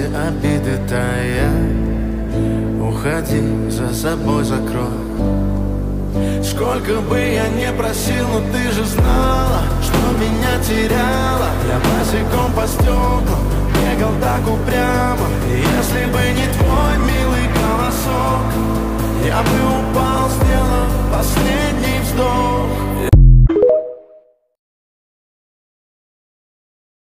все обиды тая. Уходи, за собой закрой. Сколько бы я не просил, но ты же знала, что меня теряла. Я босиком по стеклам бегал так упрямо. И если бы не твой милый голосок, я бы упал, сделав последний вздох.